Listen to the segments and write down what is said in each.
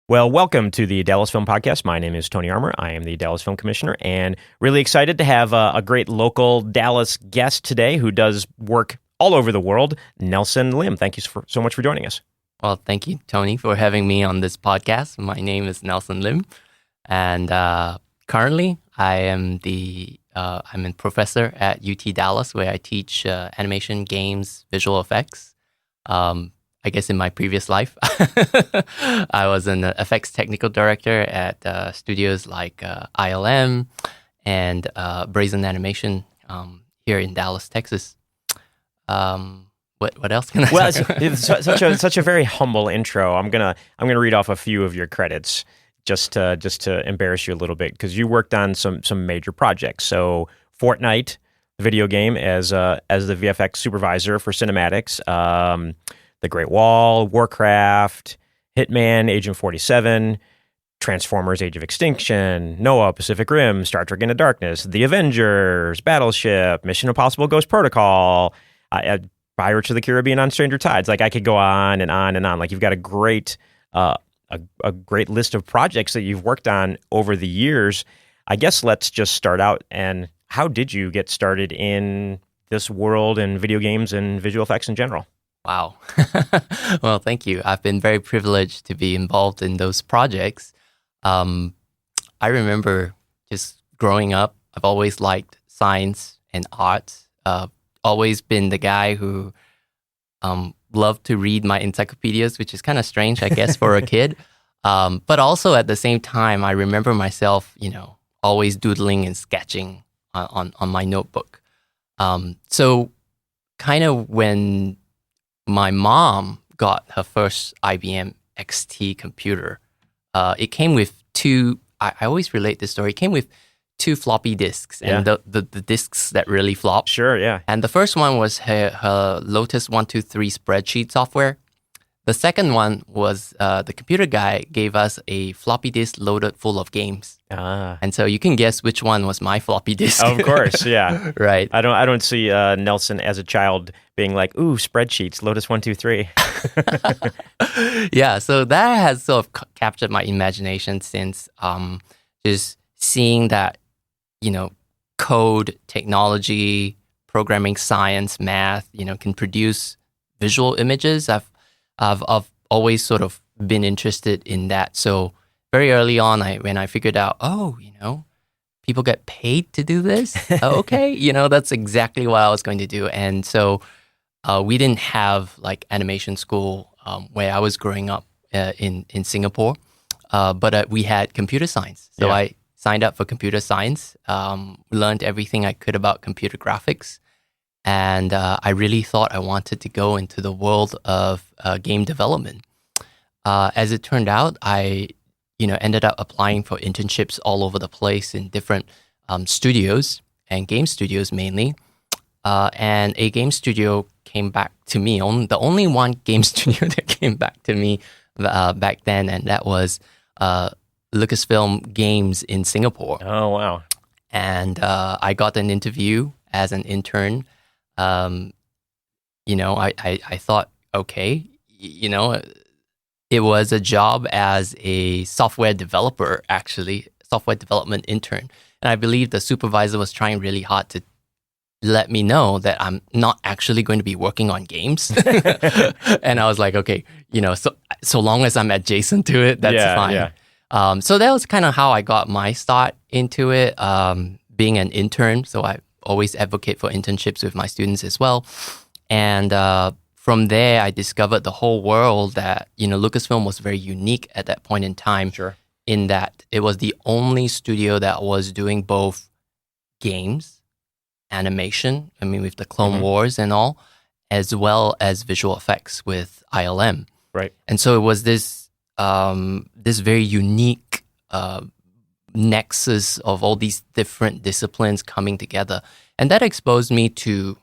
Well, welcome to the Dallas Film Podcast. My name is Tony Armour. I am the Dallas Film Commissioner, and really excited to have a great local Dallas guest today who does work all over the world, Nelson Lim. Thank you so much for joining us. Well, thank you, Tony, for having me on this podcast. My name is Nelson Lim, and currently I am I'm a professor at UT Dallas, where I teach animation, games, visual effects. I guess in my previous life, I was an effects technical director at studios like ILM and Brazen Animation here in Dallas, Texas. What else can I Well, say? it's such a very humble intro. I'm gonna read off a few of your credits just to embarrass you a little bit, because you worked on some major projects. So Fortnite, the video game, as the VFX supervisor for cinematics. The Great Wall, Warcraft, Hitman, Agent 47, Transformers, Age of Extinction, Noah, Pacific Rim, Star Trek Into Darkness, The Avengers, Battleship, Mission Impossible Ghost Protocol, Pirates of the Caribbean on Stranger Tides. Like, I could go on and on and on. Like, you've got a great great list of projects that you've worked on over the years. I guess let's just start out. And how did you get started in this world and video games and visual effects in general? Wow. Well, thank you. I've been very privileged to be involved in those projects. I remember just growing up, I've always liked science and art. Always been the guy who loved to read my encyclopedias, which is kind of strange, I guess, for a kid. But also at the same time, I remember myself, always doodling and sketching on my notebook. So kind of when my mom got her first IBM XT computer, it came with two, I always relate this story, it came with two floppy disks, and the disks that really flop. Sure, yeah. And the first one was her Lotus 123 spreadsheet software. The second one was the computer guy gave us a floppy disk loaded full of games. And so you can guess which one was my floppy disk. Of course, yeah. Right. I don't see Nelson as a child being like, ooh, spreadsheets, Lotus 123. Yeah, so that has sort of captured my imagination since just seeing that, code, technology, programming, science, math, can produce visual images. I've always sort of been interested in that. So very early on, when I figured out, people get paid to do this. Okay, that's exactly what I was going to do. And so we didn't have like animation school where I was growing up in Singapore, but we had computer science. So I signed up for computer science, learned everything I could about computer graphics. And I really thought I wanted to go into the world of game development. As it turned out, I ended up applying for internships all over the place in different studios and game studios mainly. And a game studio came back to me, the only one game studio that came back to me back then, and that was Lucasfilm Games in Singapore. Oh, wow. And I got an interview as an intern. I thought, okay, it was a job as a software developer, actually, software development intern. And I believe the supervisor was trying really hard to let me know that I'm not actually going to be working on games. And I was like, okay, so long as I'm adjacent to it, that's fine. Yeah. So that was kind of how I got my start into it, being an intern. So I always advocate for internships with my students as well. And from there, I discovered the whole world that, Lucasfilm was very unique at that point in time. Sure. In that it was the only studio that was doing both games, animation, with the Clone Wars and all, as well as visual effects with ILM. Right. And so it was this very unique nexus of all these different disciplines coming together. And that exposed me to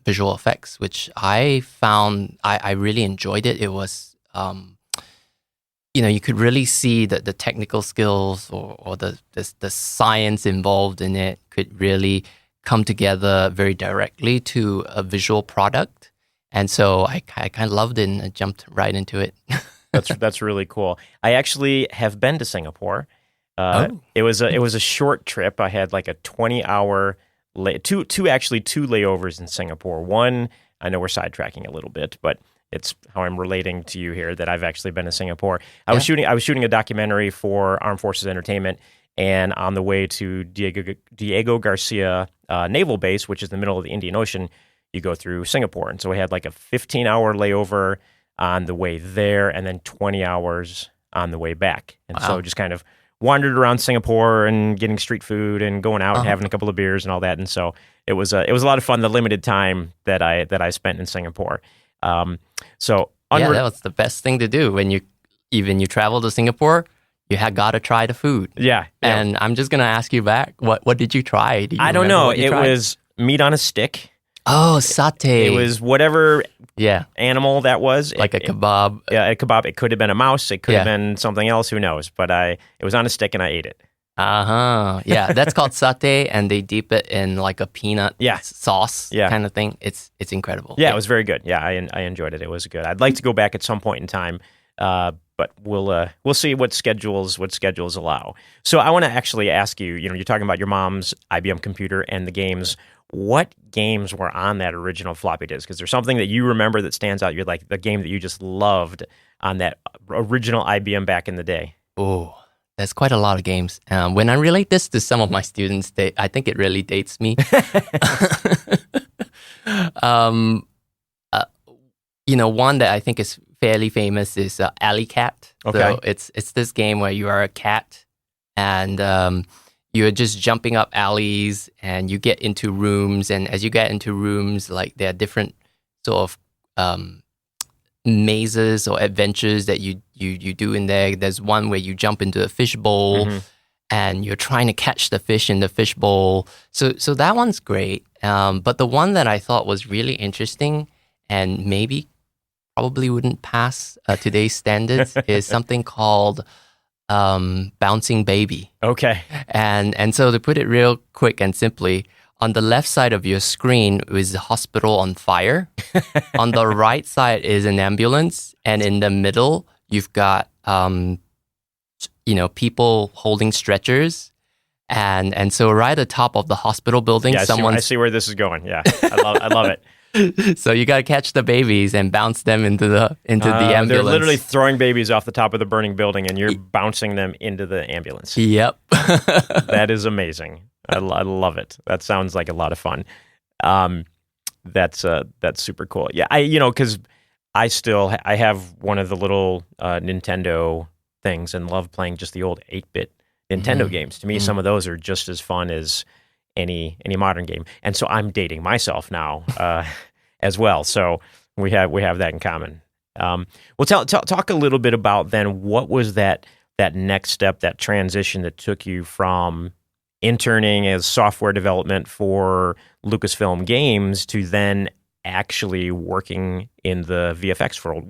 visual effects, which I found I really enjoyed it. It was, you could really see that the technical skills or the science involved in it could really come together very directly to a visual product. And so I kind of loved it and I jumped right into it. That's really cool. I actually have been to Singapore. It was a short trip. I had like a 20-hour two layovers in Singapore. One, I know we're sidetracking a little bit, but it's how I'm relating to you here that I've actually been to Singapore. I was shooting a documentary for Armed Forces Entertainment, and on the way to Diego Garcia Naval Base, which is in the middle of the Indian Ocean, you go through Singapore. And so we had like a 15-hour layover on the way there, and then 20 hours on the way back. And so just kind of wandered around Singapore and getting street food and going out and having a couple of beers and all that. And so it was a lot of fun. The limited time that I spent in Singapore. That was the best thing to do when you travel to Singapore. You got to try the food. Yeah. And I'm just gonna ask you back. What did you try? I don't know. It was meat on a stick. Oh, satay. It was whatever animal that was. Like a kebab. A kebab. It could have been a mouse. It could have been something else. Who knows? But it was on a stick and I ate it. Yeah, that's called satay, and they dip it in like a peanut sauce kind of thing. It's incredible. Yeah, it was very good. Yeah, I enjoyed it. It was good. I'd like to go back at some point in time, but we'll see what schedules allow. So I want to actually ask you. You're talking about your mom's IBM computer and the games. What games were on that original floppy disk? Is there something that you remember that stands out? You're like the game that you just loved on that original IBM back in the day. Oh, there's quite a lot of games. When I relate this to some of my students, I think it really dates me. One that I think is fairly famous is Alley Cat. Okay. So it's this game where you are a cat and you're just jumping up alleys and you get into rooms. And as you get into rooms, like there are different sort of mazes or adventures that you do in there. There's one where you jump into a fish bowl and you're trying to catch the fish in the fish bowl. So that one's great. But the one that I thought was really interesting and probably wouldn't pass today's standards is something called Bouncing Baby. Okay. And so to put it real quick and simply, on the left side of your screen is the hospital on fire. On the right side is an ambulance. And in the middle, you've got, people holding stretchers. And so right at the top of the hospital building, I see where this is going. Yeah, I love it. So you got to catch the babies and bounce them into the ambulance. They're literally throwing babies off the top of the burning building, and you're bouncing them into the ambulance. Yep. That is amazing. I love it. That sounds like a lot of fun. That's super cool. Yeah, because I have one of the little Nintendo things and love playing just the old 8-bit Nintendo games. To me, some of those are just as fun as any modern game. And so I'm dating myself now as well. So we have that in common. Well, talk a little bit about then what was that next step, that transition that took you from interning as software development for Lucasfilm Games to then actually working in the VFX world.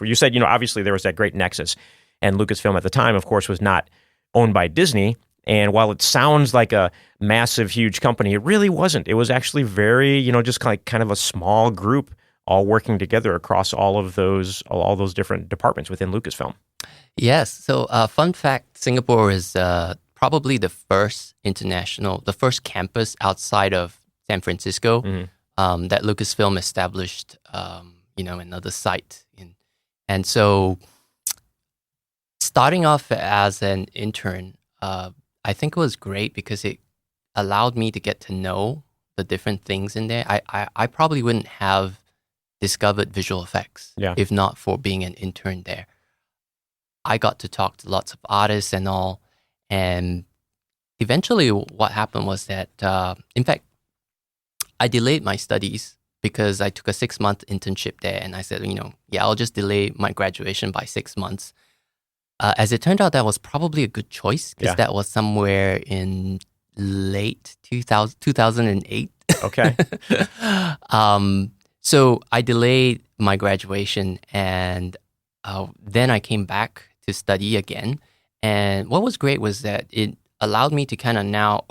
You said, obviously there was that great nexus, and Lucasfilm at the time, of course, was not owned by Disney. And while it sounds like a massive, huge company, it really wasn't. It was actually very, just kind of a small group all working together across all those different departments within Lucasfilm. Yes. So, fun fact: Singapore is probably the first campus outside of San Francisco that Lucasfilm established. Another site, and so starting off as an intern. I think it was great because it allowed me to get to know the different things in there. I probably wouldn't have discovered visual effects if not for being an intern there. I got to talk to lots of artists and all. And eventually what happened was that, in fact, I delayed my studies because I took a 6-month internship there. And I said, I'll just delay my graduation by 6 months. As it turned out, that was probably a good choice because that was somewhere in late 2008. Okay. So I delayed my graduation and then I came back to study again. And what was great was that it allowed me to kind of now,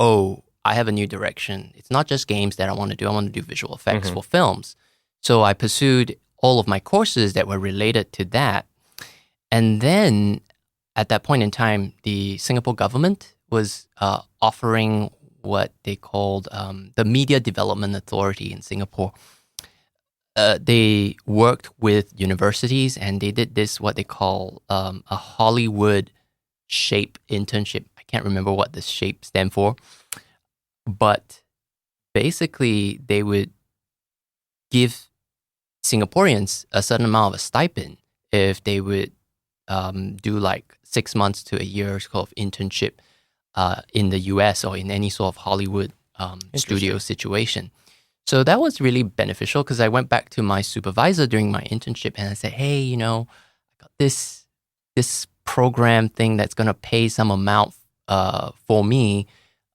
I have a new direction. It's not just games that I want to do. I want to do visual effects for films. So I pursued all of my courses that were related to that. And then at that point in time, the Singapore government was offering what they called the Media Development Authority in Singapore. They worked with universities and they did this, what they call a Hollywood shape internship. I can't remember what this shape stand for, but basically they would give Singaporeans a certain amount of a stipend if they would do like 6 months to a year of internship in the US or in any sort of Hollywood studio situation. So that was really beneficial because I went back to my supervisor during my internship and I said, hey, I got this program thing that's going to pay some amount for me.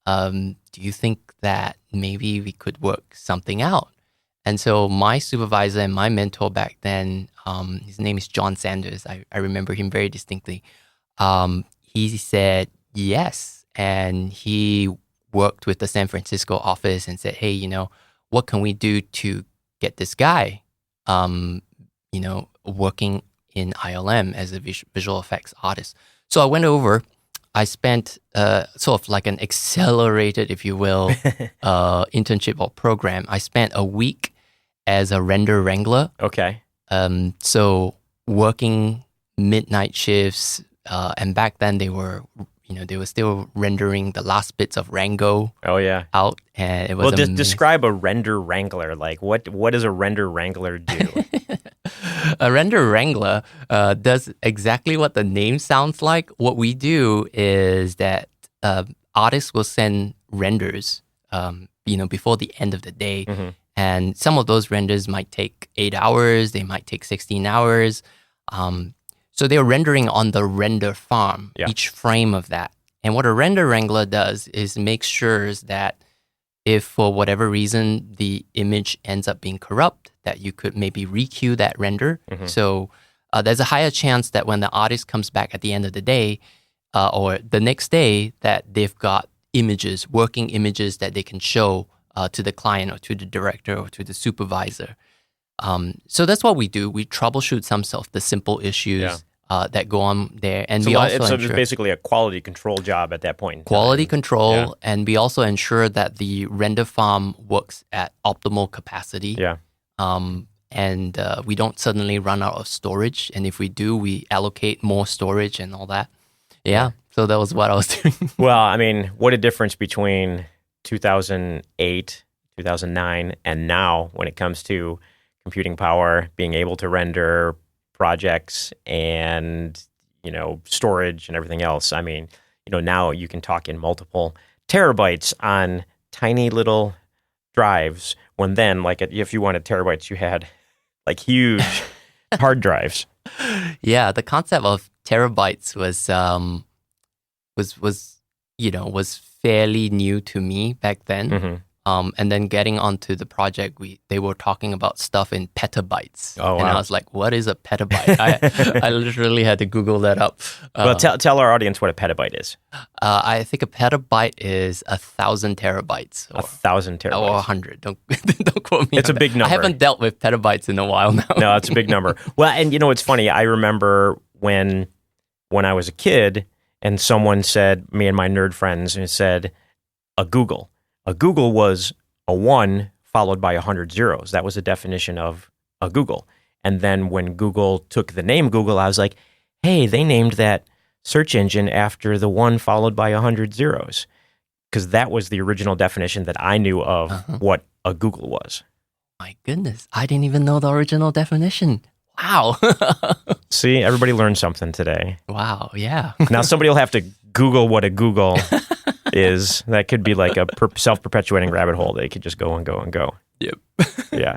Do you think that maybe we could work something out? And so my supervisor and my mentor back then, his name is John Sanders. I remember him very distinctly. He said yes. And he worked with the San Francisco office and said, hey, what can we do to get this guy, working in ILM as a visual effects artist? So I went over. I spent sort of like an accelerated, if you will, internship or program. I spent a week as a render wrangler. Okay. So working midnight shifts, and back then they were still rendering the last bits of Rango. Oh yeah. Out, and it was. Well, describe a render wrangler. Like what does a render wrangler do? A render wrangler does exactly what the name sounds like. What we do is that artists will send renders, before the end of the day. Mm-hmm. And some of those renders might take 8 hours. They might take 16 hours. So they're rendering on the render farm, each frame of that. And what a render wrangler does is make sure that if for whatever reason the image ends up being corrupt, that you could maybe requeue that render. Mm-hmm. So there's a higher chance that when the artist comes back at the end of the day or the next day, that they've got working images that they can show to the client or to the director or to the supervisor. So that's what we do. We troubleshoot some of the simple issues that go on there. And we also it's basically a quality control job at that point. Quality control, and we also ensure that the render farm works at optimal capacity. Yeah. And we don't suddenly run out of storage. And if we do, we allocate more storage and all that. Yeah. So that was what I was doing. Well, I mean, what a difference between 2008, 2009, and now when it comes to computing power, being able to render projects and, storage and everything else. I mean, now you can talk in multiple terabytes on tiny little drives, when then, like, if you wanted terabytes, you had like huge hard drives. Yeah, the concept of terabytes was fairly new to me back then. Mm-hmm. And then getting onto the project, they were talking about stuff in petabytes. Oh, wow. And I was like, what is a petabyte? I literally had to Google that up. Well, tell our audience what a petabyte is. I think a petabyte is 1,000 terabytes. 1,000 terabytes. Or 100. Don't quote me. It's a big number. I haven't dealt with petabytes in a while now. No, it's a big number. Well, and it's funny. I remember when I was a kid and someone said, me and my nerd friends, and said, a Google. A Google was a 1 followed by 100 zeros. That was the definition of a Google. And then when Google took the name Google, I was like, hey, they named that search engine after the 1 followed by 100 zeros. Because that was the original definition that I knew of what a Google was. My goodness, I didn't even know the original definition. Wow. See, everybody learned something today. Wow, yeah. Now somebody will have to Google what a Google is. That could be like a self-perpetuating rabbit hole. They could just go and go and go. Yep. Yeah.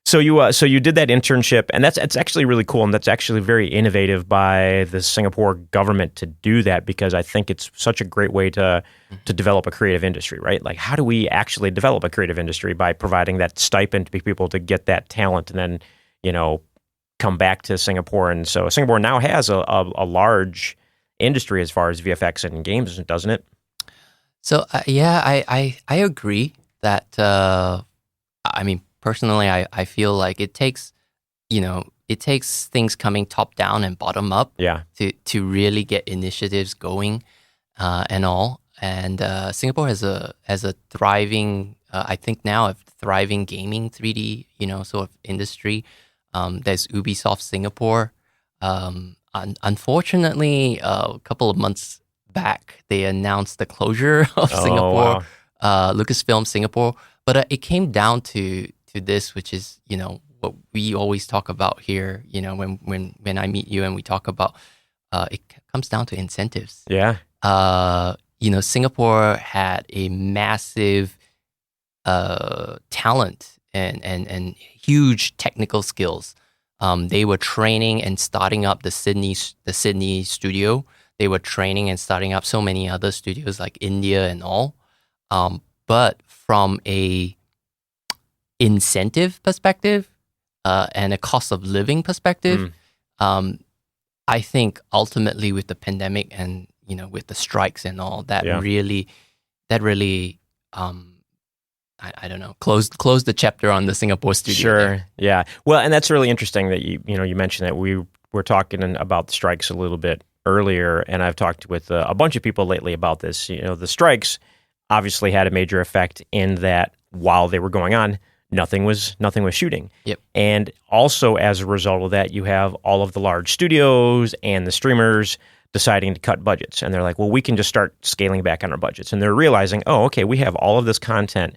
So you did that internship, and it's actually really cool, and that's actually very innovative by the Singapore government to do that, because I think it's such a great way to develop a creative industry, right? Like, how do we actually develop a creative industry? By providing that stipend to people to get that talent, and then come back to Singapore. And so Singapore now has a large industry as far as VFX and games, doesn't it? So I agree that personally, I feel like it takes, it takes things coming top down and bottom up Yeah. to really get initiatives going and all. And Singapore has a thriving, I think now a thriving gaming 3D, sort of industry. There's Ubisoft Singapore. Unfortunately, a couple of months back, they announced the closure of Singapore, Lucasfilm Singapore. But it came down to this, which is, what we always talk about here, when I meet you and we talk about, it comes down to incentives. Yeah. Singapore had a massive talent and huge technical skills. They were training and starting up the Sydney studio. They were training and starting up so many other studios like India and all. But from a incentive perspective and a cost of living perspective, I think ultimately with the pandemic and with the strikes and all that, really, I don't know, close the chapter on the Singapore studio. Sure. There. Yeah. Well, and that's really interesting that you mentioned that. We were talking about the strikes a little bit earlier, and I've talked with a bunch of people lately about this. The strikes obviously had a major effect in that while they were going on, nothing was shooting. Yep. And also as a result of that, you have all of the large studios and the streamers deciding to cut budgets. And they're like, well, we can just start scaling back on our budgets. And they're realizing, oh, okay, we have all of this content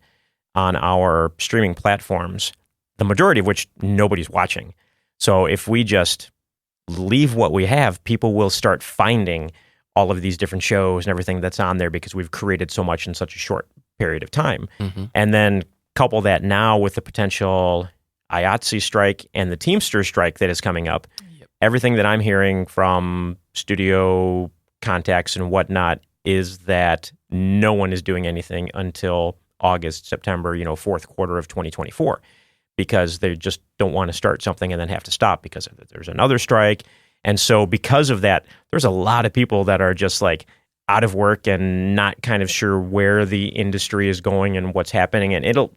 on our streaming platforms, the majority of which nobody's watching. So if we just leave what we have, people will start finding all of these different shows and everything that's on there because we've created so much in such a short period of time. Mm-hmm. And then couple that now with the potential IATSE strike and the Teamsters strike that is coming up. Yep. Everything that I'm hearing from studio contacts and whatnot is that no one is doing anything until August, September, fourth quarter of 2024, because they just don't want to start something and then have to stop because there's another strike. And so because of that, there's a lot of people that are just like out of work and not kind of sure where the industry is going and what's happening. And it'll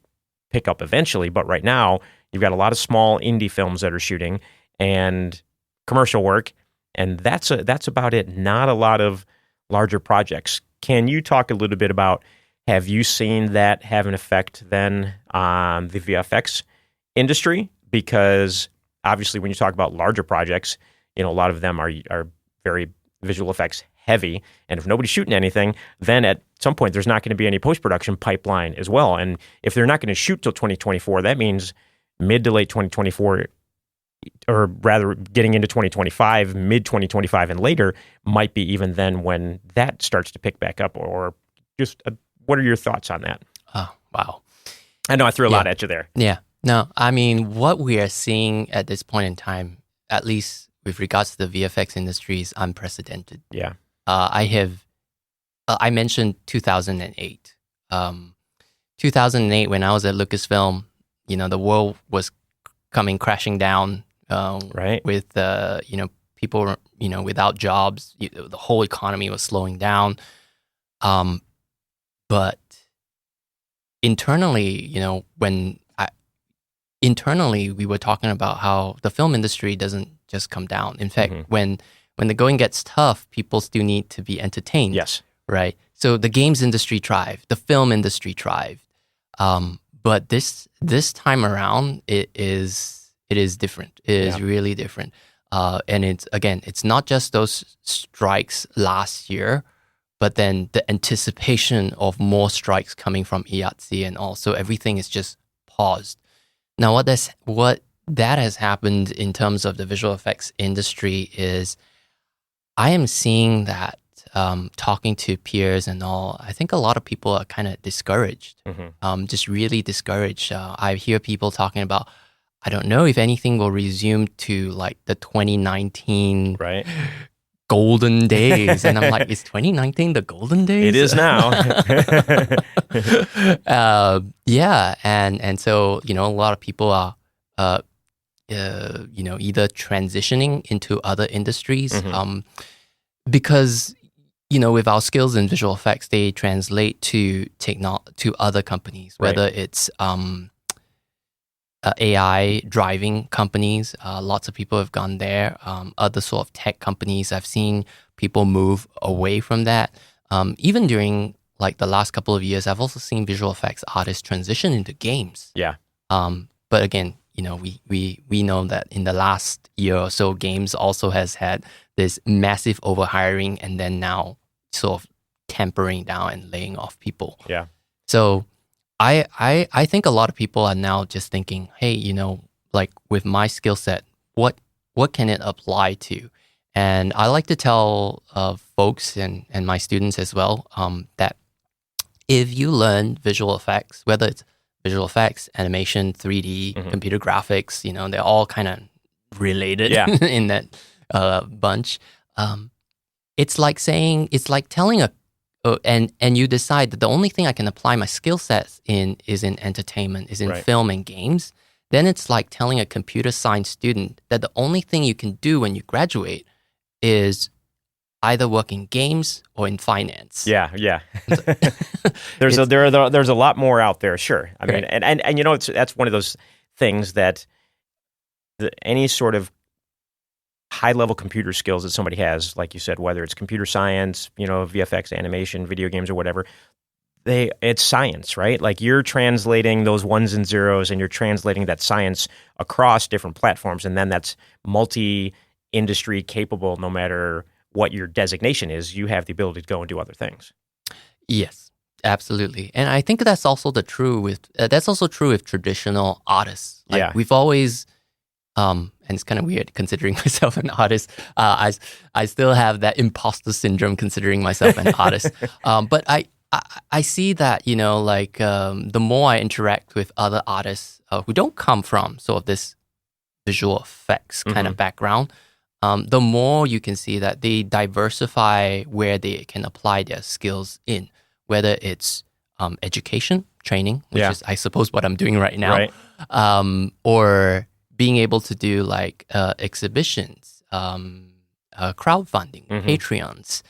pick up eventually. But right now, you've got a lot of small indie films that are shooting and commercial work. And that's about it. Not a lot of larger projects. Can you talk a little bit about, have you seen that have an effect then on the VFX industry? Because obviously when you talk about larger projects, a lot of them are very visual effects heavy. And if nobody's shooting anything, then at some point there's not going to be any post-production pipeline as well. And if they're not going to shoot till 2024, that means mid to late 2024, or rather getting into 2025, mid 2025 and later might be even then when that starts to pick back up. Or just what are your thoughts on that? Oh, wow. I know I threw a lot at you there. Yeah. No, I mean, what we are seeing at this point in time, at least with regards to the VFX industry, is unprecedented. Yeah. I mentioned 2008. 2008, when I was at Lucasfilm, the world was coming crashing down. Right. With people without jobs, the whole economy was slowing down. But internally, internally we were talking about how the film industry doesn't just come down. In fact, when the going gets tough, people still need to be entertained. Yes. Right. So the games industry thrived, the film industry thrived. But this time around, it is different. It is really different. And it's not just those strikes last year, but then the anticipation of more strikes coming from IATSE and all. So everything is just paused. Now, what that has happened in terms of the visual effects industry is, I am seeing that talking to peers and all, I think a lot of people are kind of discouraged, just really discouraged. I hear people talking about, I don't know if anything will resume to like the 2019 golden days. And I'm like, is 2019 the golden days? It is now. And so, a lot of people are, either transitioning into other industries, because, with our skills in visual effects, they translate to other companies, whether it's AI driving companies. Lots of people have gone there. Other sort of tech companies, I've seen people move away from that. Even during like the last couple of years, I've also seen visual effects artists transition into games. Yeah. But again, we know that in the last year or so, games also has had this massive overhiring and then now sort of tempering down and laying off people. Yeah. So I think a lot of people are now just thinking, hey, like with my skill set, what can it apply to? And I like to tell folks and my students as well that if you learn visual effects, whether it's visual effects, animation, 3D, computer graphics, they're all kind of related in that bunch. It's like telling and you decide that the only thing I can apply my skill sets in is in entertainment, is in film and games. Then it's like telling a computer science student that the only thing you can do when you graduate is either work in games or in finance. Yeah. There's a lot more out there, sure. I mean, and that's one of those things that any sort of high-level computer skills that somebody has, like you said, whether it's computer science, VFX, animation, video games, or whatever, it's science, right? Like you're translating those ones and zeros, and you're translating that science across different platforms, and then that's multi-industry capable. No matter what your designation is, you have the ability to go and do other things. Yes, absolutely, and I think that's also true with traditional artists. Like we've always. And it's kind of weird considering myself an artist. I still have that imposter syndrome considering myself an artist. But I see that, the more I interact with other artists who don't come from sort of this visual effects kind of background, the more you can see that they diversify where they can apply their skills in, whether it's education, training, which is, I suppose, what I'm doing right now, or being able to do like exhibitions, crowdfunding, Patreons,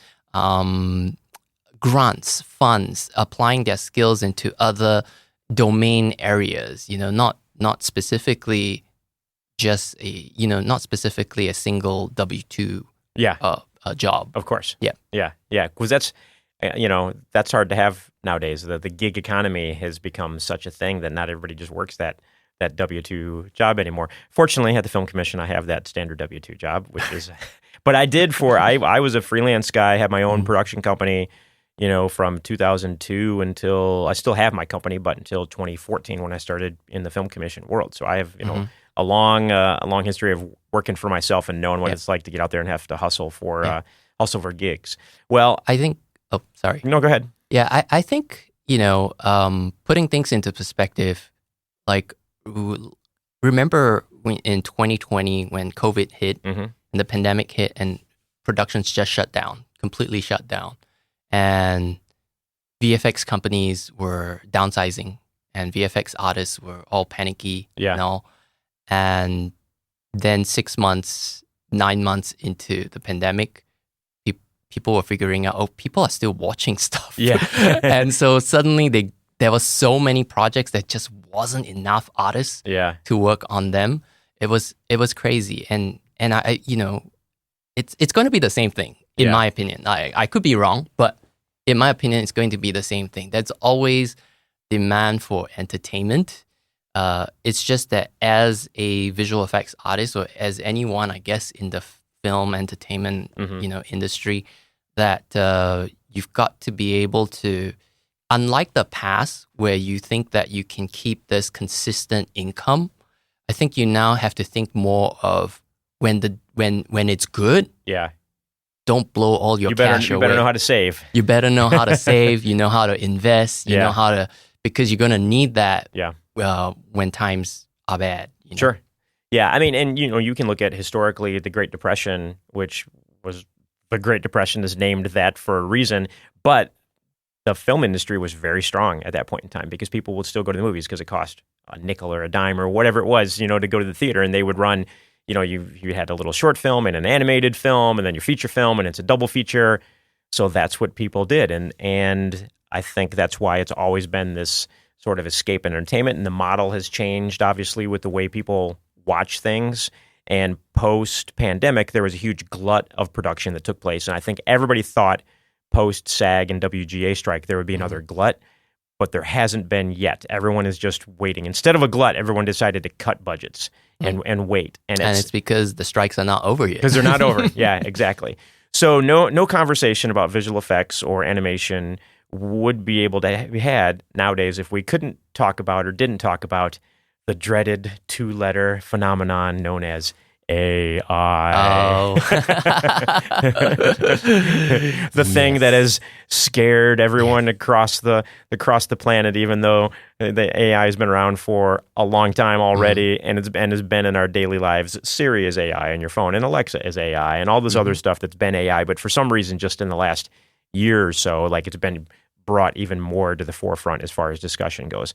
grants, funds, applying their skills into other domain areas. Not specifically just not specifically a single W-2 job. Of course. Yeah. Because that's that's hard to have nowadays. The gig economy has become such a thing that not everybody just works that W-2 job anymore. Fortunately, at the Film Commission, I have that standard W-2 job, which is, but I was a freelance guy, had my own production company, from 2002 until, I still have my company, but until 2014 when I started in the Film Commission world. So I have, a long history of working for myself and knowing what it's like to get out there and have to hustle for gigs. Well, I think, sorry. No, go ahead. Yeah, I think, putting things into perspective, like, remember in 2020 when COVID hit and the pandemic hit and productions just completely shut down, and VFX companies were downsizing and VFX artists were all panicky, and then 6 months, 9 months into the pandemic, people were figuring out, people are still watching stuff. And so suddenly there were so many projects that just wasn't enough artists to work on them. It was crazy, and I it's going to be the same thing in my opinion. I could be wrong, but in my opinion, it's going to be the same thing. There's always demand for entertainment. It's just that as a visual effects artist, or as anyone, I guess, in the film entertainment industry, that you've got to be able to. Unlike the past, where you think that you can keep this consistent income, I think you now have to think more of when it's good. Don't blow all your cash away. You better know how to save. You better know how to save. You know how to invest. You know how to, because you're going to need that. When times are bad. Sure. Yeah. I mean, and you can look at historically the Great Depression, which was the Great Depression is named that for a reason, but the film industry was very strong at that point in time because people would still go to the movies because it cost a nickel or a dime or whatever it was, to go to the theater, and they would run, you had a little short film and an animated film and then your feature film, and it's a double feature. So that's what people did. And I think that's why it's always been this sort of escape and entertainment, and the model has changed, obviously, with the way people watch things. And post-pandemic, there was a huge glut of production that took place. And I think everybody thought post-SAG and WGA strike, there would be another glut, but there hasn't been yet. Everyone is just waiting. Instead of a glut, everyone decided to cut budgets and wait. And it's because the strikes are not over yet. Because they're not over. Yeah, exactly. So no conversation about visual effects or animation would be able to be had nowadays if we couldn't talk about or didn't talk about the dreaded 2-letter phenomenon known as AI. Oh. The thing that has scared everyone across the planet, even though the AI has been around for a long time already, and has been in our daily lives. Siri is AI on your phone, and Alexa is AI, and all this other stuff that's been AI. But for some reason, just in the last year or so, like, it's been brought even more to the forefront as far as discussion goes.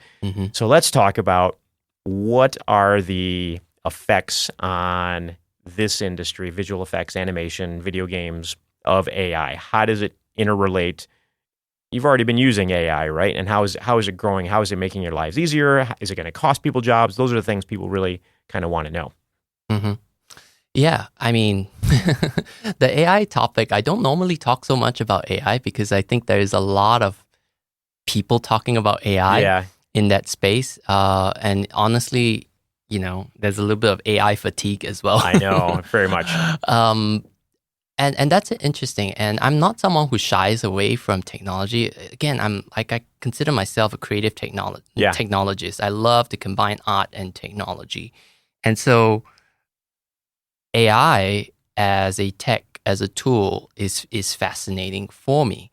So let's talk about what are the effects on this industry, visual effects, animation, video games, of AI. How does it interrelate? You've already been using AI, right? And how is it growing? How is it making your lives easier? Is it going to cost people jobs? Those are the things people really kind of want to know. Mm-hmm. Yeah, I mean, the AI topic, I don't normally talk so much about AI because I think there's a lot of people talking about AI in that space. And honestly, there's a little bit of AI fatigue as well. I know, very much. And that's interesting. And I'm not someone who shies away from technology. Again, I consider myself a creative technologist. I love to combine art and technology. And so AI as a tech, as a tool is fascinating for me.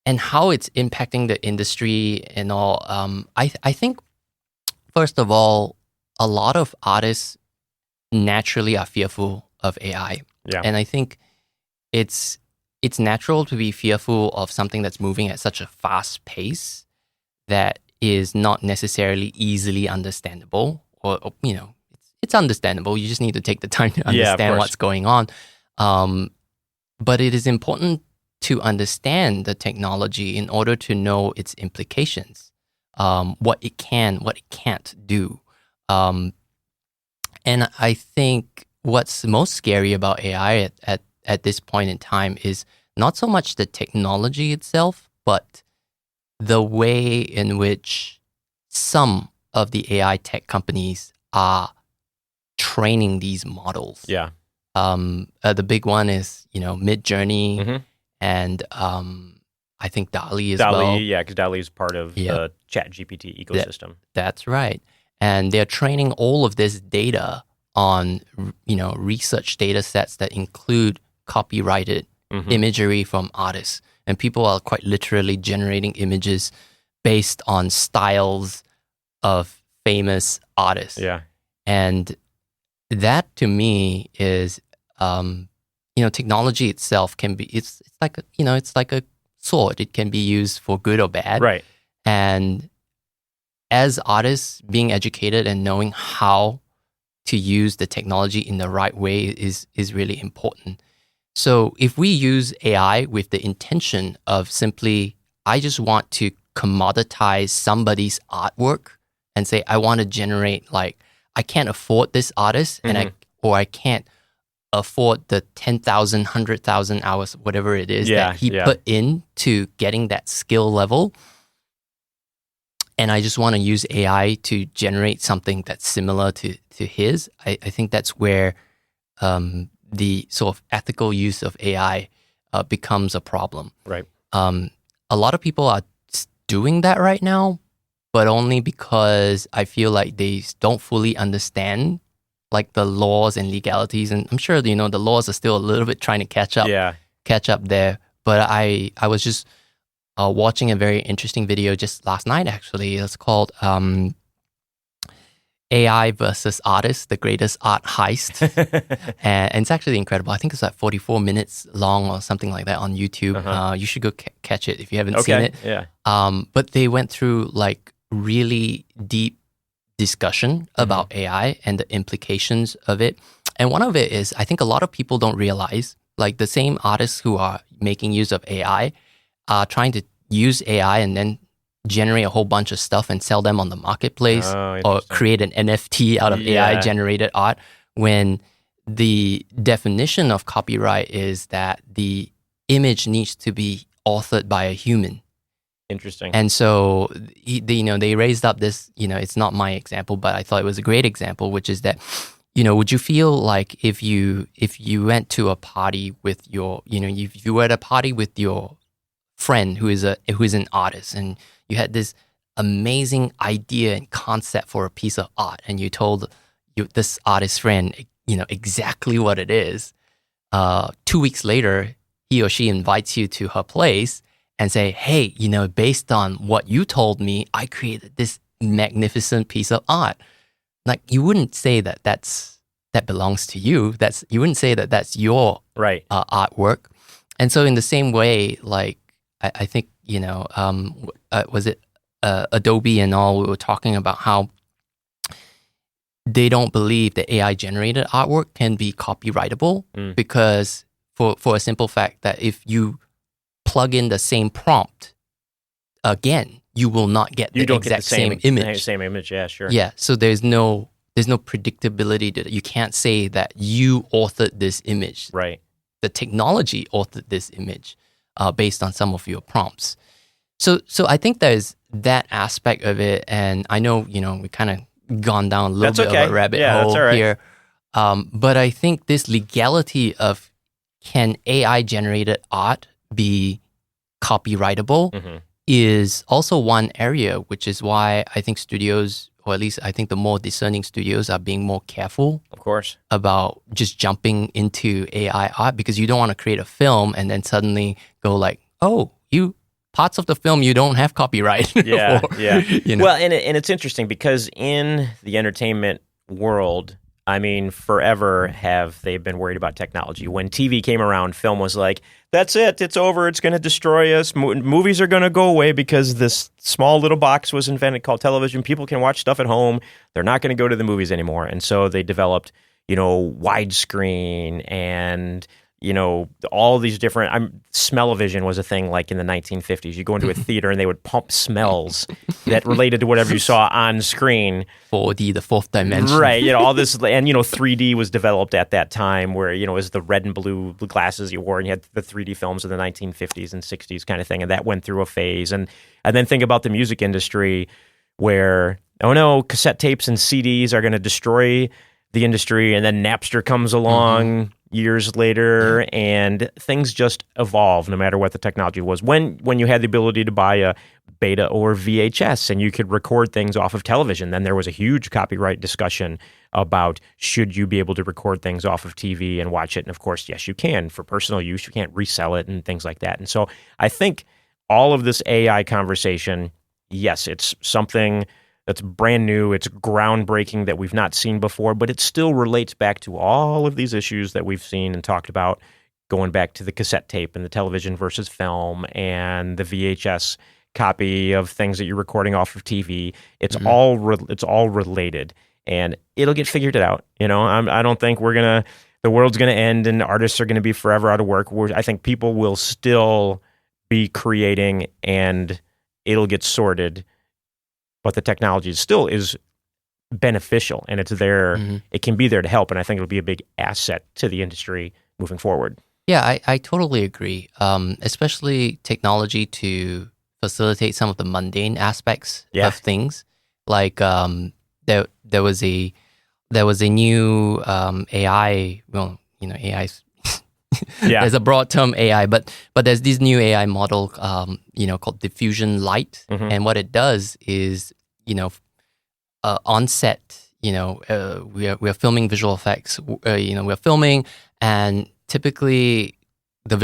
And how it's impacting the industry and all, I think, first of all, a lot of artists naturally are fearful of AI. Yeah. And I think it's natural to be fearful of something that's moving at such a fast pace that is not necessarily easily understandable, or it's understandable. You just need to take the time to understand what's going on. But it is important to understand the technology in order to know its implications, what it can, what it can't do. And I think what's most scary about AI at this point in time is not so much the technology itself, but the way in which some of the AI tech companies are training these models. Yeah. The big one is, Midjourney, and I think DALL-E as well. Yeah, because DALL-E is part of the ChatGPT ecosystem. That's right. And they're training all of this data on, research data sets that include copyrighted imagery from artists. And people are quite literally generating images based on styles of famous artists. Yeah. And that to me is, technology itself can be, it's like a sword. It can be used for good or bad. Right. And as artists, being educated and knowing how to use the technology in the right way is really important. So if we use AI with the intention of simply, I just want to commoditize somebody's artwork and say, I want to generate, I can't afford this artist or I can't afford the 10,000, 100,000 hours, whatever it is that he put into getting that skill level. And I just want to use AI to generate something that's similar to his. I think that's where the sort of ethical use of AI becomes a problem. Right. A lot of people are doing that right now, but only because I feel like they don't fully understand the laws and legalities. And I'm sure, the laws are still a little bit trying to catch up there. But I was just watching a very interesting video just last night, actually. It's called AI versus Artists, the Greatest Art Heist. and it's actually incredible. I think it's 44 minutes long or something like that on YouTube. You should go catch it if you haven't seen it. Yeah. But they went through really deep discussion about AI and the implications of it. And one of it is, I think a lot of people don't realize, the same artists who are making use of AI are trying to use AI and then, generate a whole bunch of stuff and sell them on the marketplace or interesting. create an NFT out of AI generated art, when the definition of copyright is that the image needs to be authored by a human. Interesting. And so, they raised up this, it's not my example, but I thought it was a great example, which is that, would you feel like if you went to a party with your, if you were at a party with your friend who is an artist, and you had this amazing idea and concept for a piece of art, and you told this artist friend, exactly what it is. 2 weeks later, he or she invites you to her place and say, hey, based on what you told me, I created this magnificent piece of art. Like, you wouldn't say that belongs to you. You wouldn't say that that's your artwork. And so in the same way, like, I think, was it Adobe and all, we were talking about how they don't believe that AI-generated artwork can be copyrightable because for a simple fact that if you plug in the same prompt again, you will not get the exact same image. Same image, yeah, sure. Yeah, so there's no predictability to that. You can't say that you authored this image. Right. The technology authored this image based on some of your prompts. So I think there's that aspect of it, and I know we kind of gone down a little bit of a rabbit hole here, but I think this legality of can AI generated art be copyrightable is also one area, which is why I think studios, or at least I think the more discerning studios, are being more careful, of course, about just jumping into AI art, because you don't want to create a film and then suddenly go like, oh, parts of the film you don't have copyright. Yeah, yeah. Well, and it's interesting because in the entertainment world, I mean, forever have they been worried about technology. When TV came around, film was like, that's it, it's over, it's going to destroy us. Movies are going to go away because this small little box was invented called television. People can watch stuff at home. They're not going to go to the movies anymore. And so they developed, widescreen and all these different. Smell-o-vision was a thing like in the 1950s. You go into a theater and they would pump smells that related to whatever you saw on screen. 4D, the fourth dimension. Right. All this, and 3D was developed at that time, where it was the red and blue glasses you wore, and you had the 3D films of the 1950s and 60s kind of thing, and that went through a phase. And then think about the music industry, where cassette tapes and CDs are going to destroy the industry, and then Napster comes along years later, and things just evolve no matter what the technology was. When you had the ability to buy a beta or VHS and you could record things off of television, then there was a huge copyright discussion about should you be able to record things off of TV and watch it. And of course, yes, you can for personal use. You can't resell it and things like that. And so I think all of this AI conversation, yes, it's something that's brand new, it's groundbreaking that we've not seen before, but it still relates back to all of these issues that we've seen and talked about, going back to the cassette tape and the television versus film and the VHS copy of things that you're recording off of TV. It's all related, and it'll get figured out. I don't think the world's gonna end and artists are gonna be forever out of work. I think people will still be creating, and it'll get sorted. But the technology still is beneficial, and it's there. It can be there to help, and I think it'll be a big asset to the industry moving forward. Yeah, I totally agree. Especially technology to facilitate some of the mundane aspects of things. Like there was a new AI. Well, AI. There's a broad term AI, but there's this new AI model, called diffusion light, and what it does is, on set, we are filming visual effects. We're filming, and typically the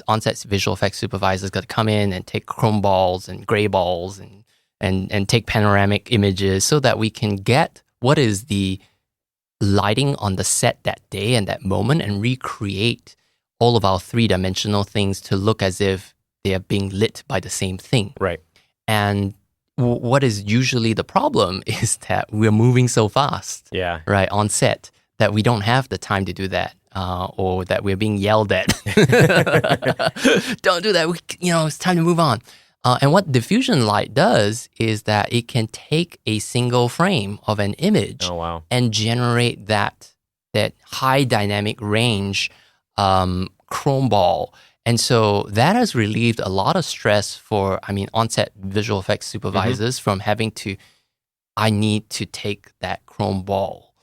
on-set visual effects supervisor's got to come in and take chrome balls and gray balls and take panoramic images so that we can get what is the lighting on the set that day and that moment, and recreate all of our three-dimensional things to look as if they are being lit by the same thing. Right. And what is usually the problem is that we're moving so fast, right, on set, that we don't have the time to do that, or that we're being yelled at. Don't do that. It's time to move on. And what diffusion light does is that it can take a single frame of an image Oh, wow. and generate that high dynamic range chrome ball. And so that has relieved a lot of stress for, on-set visual effects supervisors from having to, I need to take that chrome ball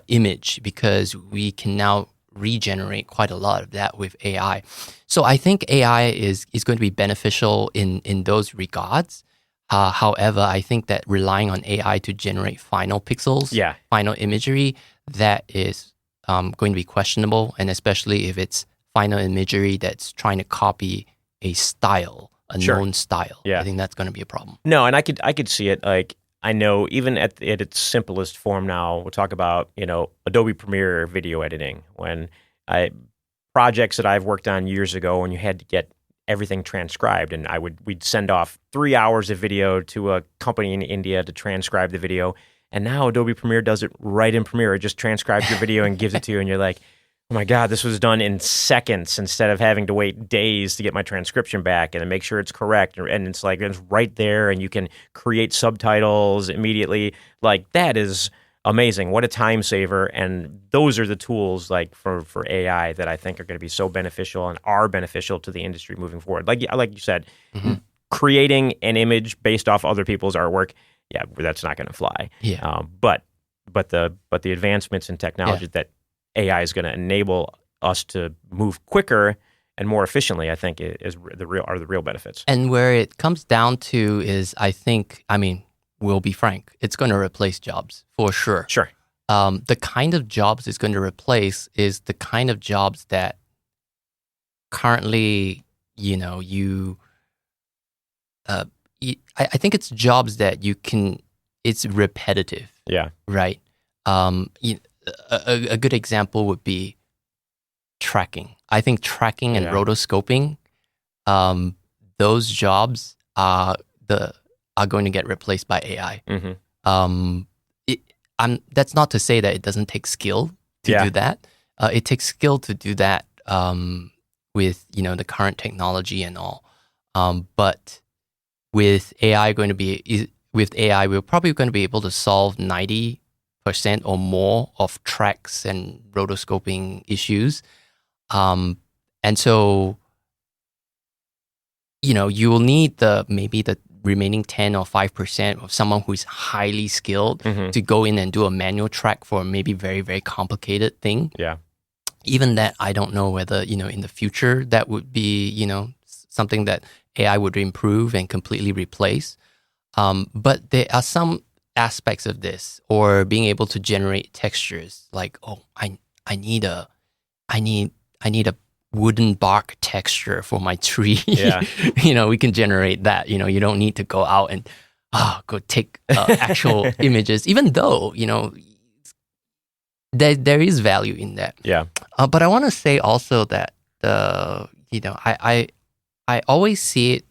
image, because we can now regenerate quite a lot of that with AI. So I think AI is going to be beneficial in those regards. However, I think that relying on AI to generate final pixels, final imagery, that is going to be questionable, and especially if it's final imagery that's trying to copy a style, a known style. I think that's going to be a problem. No, and I could see it. Like, I know even at its simplest form now, we'll talk about, Adobe Premiere video editing. When projects that I've worked on years ago, when you had to get everything transcribed, and we'd send off 3 hours of video to a company in India to transcribe the video. And now Adobe Premiere does it right in Premiere. It just transcribes your video and gives it to you, and you're like, oh my God, this was done in seconds instead of having to wait days to get my transcription back and then make sure it's correct. And it's like, it's right there, and you can create subtitles immediately. Like, that is amazing. What a time saver. And those are the tools like for AI that I think are going to be so beneficial and are beneficial to the industry moving forward. Like you said, creating an image based off other people's artwork, that's not going to fly. But the advancements in technology that AI is going to enable us to move quicker and more efficiently, I think, are the real benefits. And where it comes down to is, we'll be frank, it's going to replace jobs for sure. Sure. The kind of jobs it's going to replace is the kind of jobs that currently, I think it's jobs that it's repetitive. Yeah. Right. A good example would be tracking. I think tracking and rotoscoping, those jobs are going to get replaced by AI. That's not to say that it doesn't take skill to do that. It takes skill to do that with the current technology and all. But with AI we're probably going to be able to solve 90% or more of tracks and rotoscoping issues. And so, you will need maybe the remaining 10 or 5% of someone who's highly skilled to go in and do a manual track for a maybe very, very complicated thing. Yeah. Even that, I don't know whether, in the future that would be, something that AI would improve and completely replace. But there are some aspects of this, or being able to generate textures, like, I need a wooden bark texture for my tree. We can generate that. You don't need to go out and go take actual images, even though there is value in that. But I want to say also that I always see it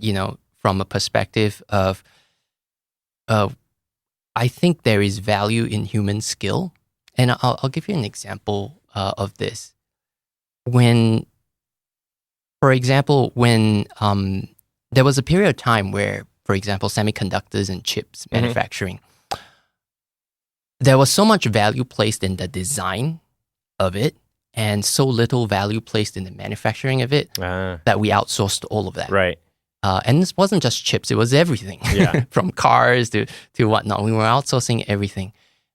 from a perspective of I think there is value in human skill. And I'll give you an example of this. For example, when there was a period of time where, for example, semiconductors and chips manufacturing, there was so much value placed in the design of it and so little value placed in the manufacturing of it that we outsourced all of that. Right. And this wasn't just chips, it was everything, from cars to whatnot. We were outsourcing everything.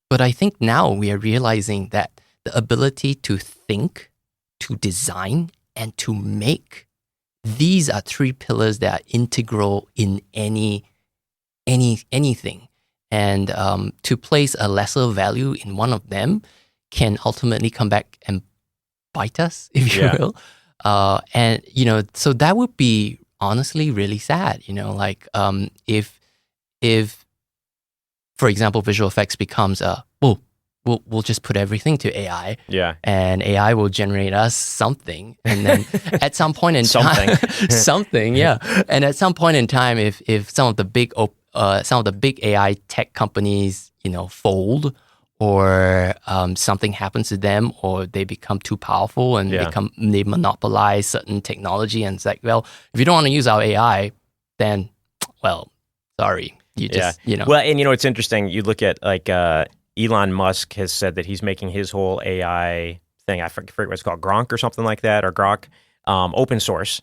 But I think now we are realizing that the ability to think, to design, and to make, these are three pillars that are integral in anything. And to place a lesser value in one of them can ultimately come back and bite us, if you will. And, so that would be honestly really sad, if, for example, visual effects becomes we'll just put everything to AI. And AI will generate us something. And then at some point in time, And at some point in time, if some of the big AI tech companies, fold, or something happens to them, or they become too powerful and they monopolize certain technology, and it's like, well, if you don't want to use our AI, then well, sorry, you just Well, and it's interesting. You look at like Elon Musk has said that he's making his whole AI thing. I forget what it's called, Gronk or something like that, or Grok, open source.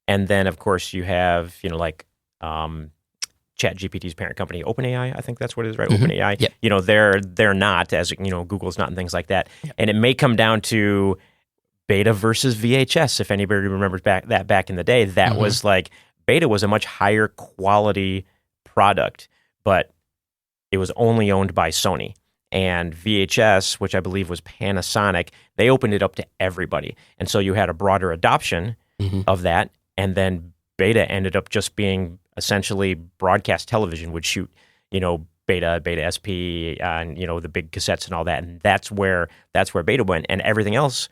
And then of course you have like ChatGPT's parent company, OpenAI. I think that's what it is, right? Mm-hmm. OpenAI. Yep. They're not, as Google's not, and things like that. Yep. And it may come down to beta versus VHS. If anybody remembers back in the day, that was like beta was a much higher quality product, but it was only owned by Sony. And VHS, which I believe was Panasonic, they opened it up to everybody. And so you had a broader adoption of that. And then beta ended up just being essentially broadcast television would shoot, beta SP, and the big cassettes and all that. And that's where beta went. And everything else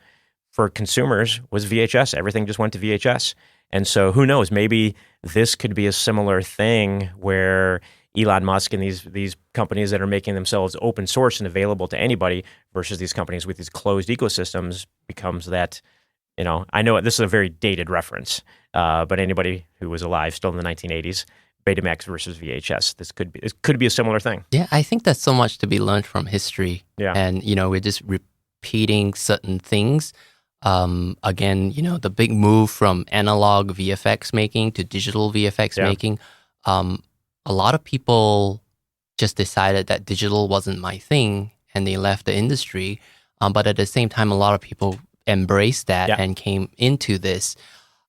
for consumers was VHS. Everything just went to VHS. And so who knows? Maybe this could be a similar thing where Elon Musk and these companies that are making themselves open source and available to anybody versus these companies with these closed ecosystems becomes that. I know this is a very dated reference, but anybody who was alive still in the 1980s, Betamax versus VHS, this could be a similar thing. Yeah, I think there's so much to be learned from history. Yeah. And, we're just repeating certain things. Again, the big move from analog VFX making to digital VFX making, a lot of people just decided that digital wasn't my thing and they left the industry. But at the same time, a lot of people embraced that and came into this.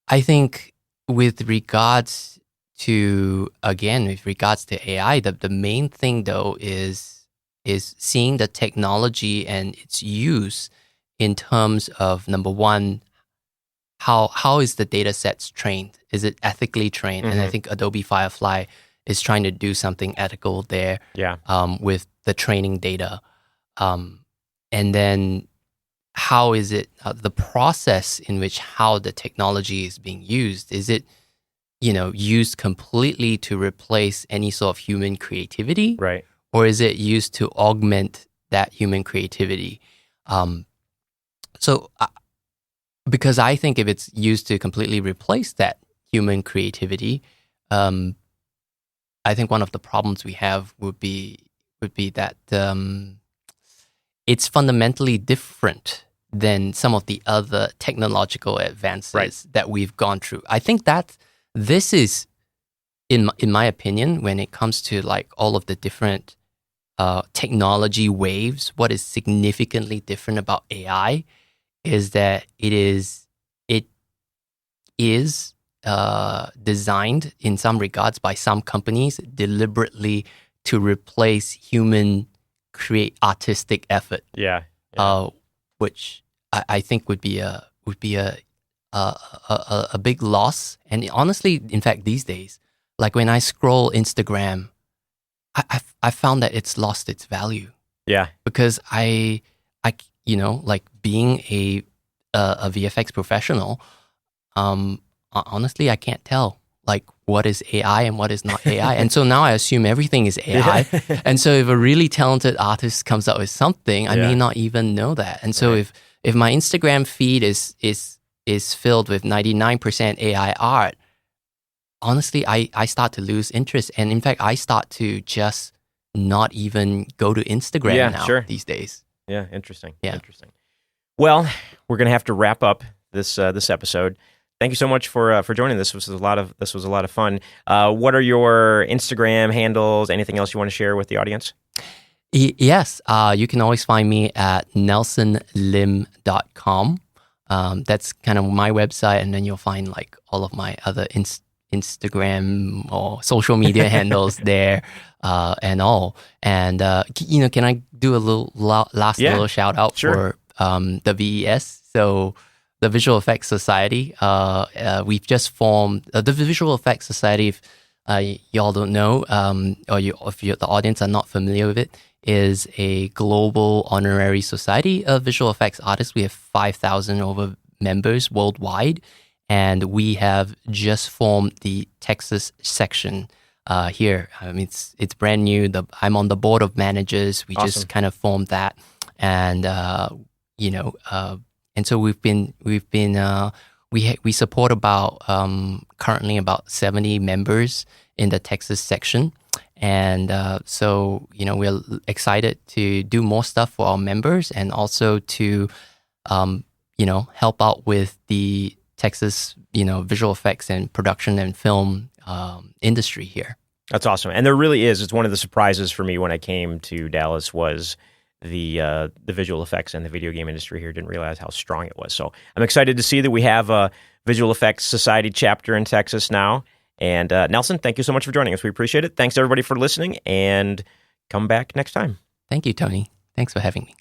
I think with regards to AI, the main thing though is seeing the technology and its use in terms of, number one, how is the data sets trained? Is it ethically trained? And I think Adobe Firefly is trying to do something ethical there with the training data. And then how is it, the process in which how the technology is being used? Is it, used completely to replace any sort of human creativity? Right. Or is it used to augment that human creativity? Because I think if it's used to completely replace that human creativity, I think one of the problems we have would be that it's fundamentally different than some of the other technological advances that we've gone through. I think that this is, in my opinion, when it comes to like all of the different technology waves, what is significantly different about AI is that it is designed in some regards by some companies deliberately to replace human artistic effort. Which I think would be a big loss. And honestly, in fact, these days, like when I scroll Instagram, I found that it's lost its value. Yeah. Because I like being a VFX professional, honestly, I can't tell like what is AI and what is not AI. And so now I assume everything is AI. And so if a really talented artist comes up with something, I may not even know that. And so if my Instagram feed is filled with 99% AI art, honestly, I start to lose interest. And in fact, I start to just not even go to Instagram now these days. Yeah, interesting. Yeah. Interesting. Well, we're going to have to wrap up this episode. Thank you so much for joining. This was a lot of fun. What are your Instagram handles? Anything else you want to share with the audience? Yes, you can always find me at nelsonlim.com. That's kind of my website, and then you'll find like all of my other Instagram or social media handles there, and all. And can I do a little little shout out for the VES? So the Visual Effects Society. We've just formed the Visual Effects Society. If y'all don't know, or if the audience are not familiar with it, is a global honorary society of visual effects artists. We have 5,000 over members worldwide, and we have just formed the Texas section here. I mean, it's brand new. I'm on the board of managers. We just kind of formed that, and and so we support about currently about 70 members in the Texas section. And so, we're excited to do more stuff for our members and also to, help out with the Texas, visual effects and production and film industry here. That's awesome. And there really is. It's one of the surprises for me when I came to Dallas was the visual effects and the video game industry here. Didn't realize how strong it was. So I'm excited to see that we have a Visual Effects Society chapter in Texas now. And Nelson, thank you so much for joining us. We appreciate it. Thanks everybody for listening, and come back next time. Thank you, Tony. Thanks for having me.